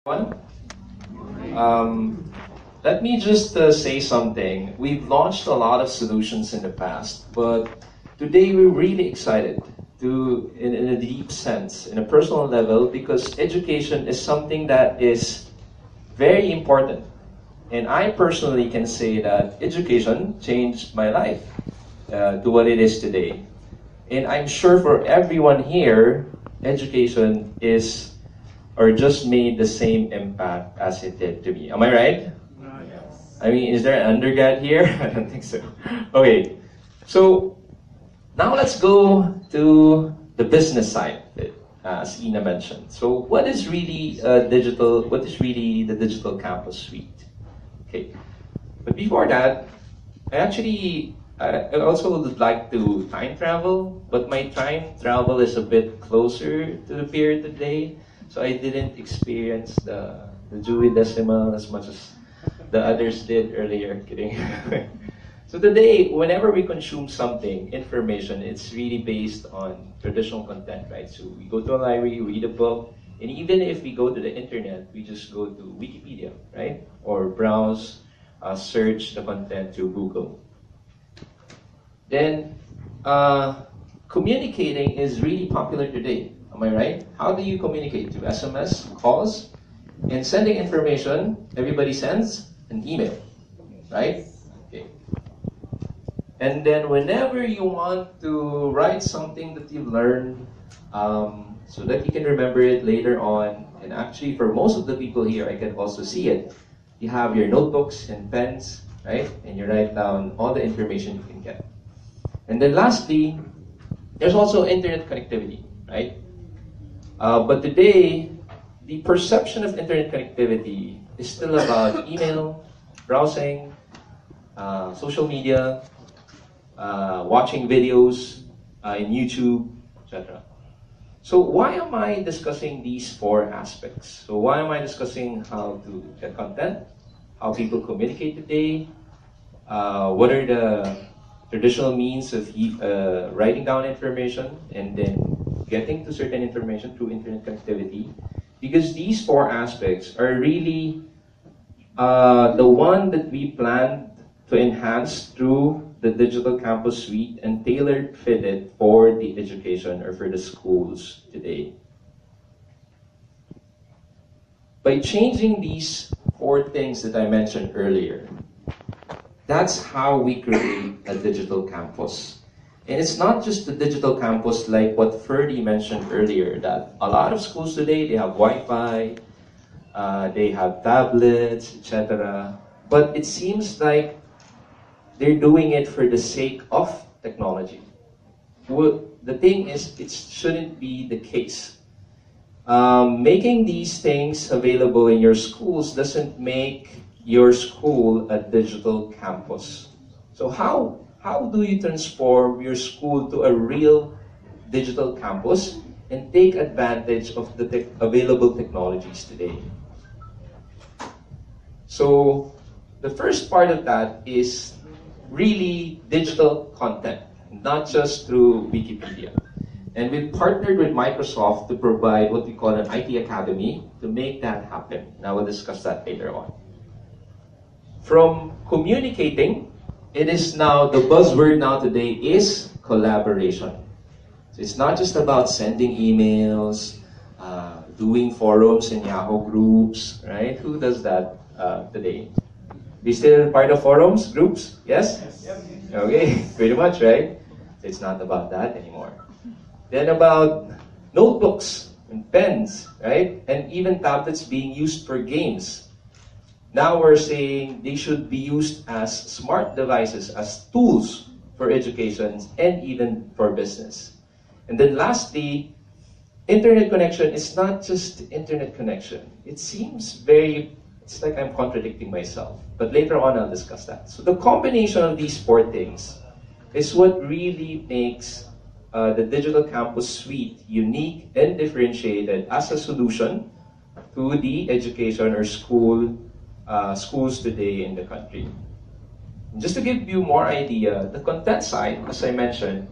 One. Let me just say something. We've launched a lot of solutions in the past, but today we're really excited in a deep sense, in a personal level, because education is something that is very important. And I personally can say that education changed my life to what it is today. And I'm sure for everyone here, education is or just made the same impact as it did to me. Am I right? Yes. I mean, is there an undergrad here? I don't think so. Okay, so now let's go to the business side of it, as Ina mentioned. So what is really the digital campus suite? Okay, but before that, I also would like to time travel, but my time travel is a bit closer to the period today. So I didn't experience the Dewey Decimal as much as the others did earlier. Kidding. So today, whenever we consume something, information, it's really based on traditional content, right? So we go to a library, read a book, and even if we go to the internet, we just go to Wikipedia, right? Or browse, search the content through Google. Then, communicating is really popular today. Am I right? How do you communicate? Through SMS, calls, and sending information, everybody sends an email, right? Okay. And then whenever you want to write something that you've learned, so that you can remember it later on, and actually for most of the people here, I can also see it. You have your notebooks and pens, right? And you write down all the information you can get. And then lastly, there's also internet connectivity, right? But today, the perception of internet connectivity is still about email, browsing, social media, watching videos in YouTube, etc. So why am I discussing these four aspects? So why am I discussing how to get content, how people communicate today, what are the traditional means of writing down information, and then getting to certain information through internet connectivity, because these four aspects are really the one that we planned to enhance through the digital campus suite and tailored fitted for the education or for the schools today. By changing these four things that I mentioned earlier, that's how we create a digital campus. And it's not just the digital campus like what Ferdy mentioned earlier, that a lot of schools today, they have Wi-Fi, they have tablets, etc. But it seems like they're doing it for the sake of technology. Well, the thing is, it shouldn't be the case. Making these things available in your schools doesn't make your school a digital campus. So how do you transform your school to a real digital campus and take advantage of the available technologies today? So the first part of that is really digital content, not just through Wikipedia. And we've partnered with Microsoft to provide what we call an IT Academy to make that happen. Now we'll discuss that later on. From communicating, it is now, the buzzword now today is collaboration. So it's not just about sending emails, doing forums in Yahoo groups, right? Who does that today? We still part of forums, groups? Yes? Yes. Okay, pretty much, right? So it's not about that anymore. Then about notebooks and pens, right? And even tablets being used for games. Now we're saying they should be used as smart devices, as tools for education and even for business. And then lastly, internet connection is not just internet connection. It seems it's like I'm contradicting myself. But later on, I'll discuss that. So the combination of these four things is what really makes the Digital Campus Suite unique and differentiated as a solution to the education or schools today in the country. And just to give you more idea, the content side, as I mentioned,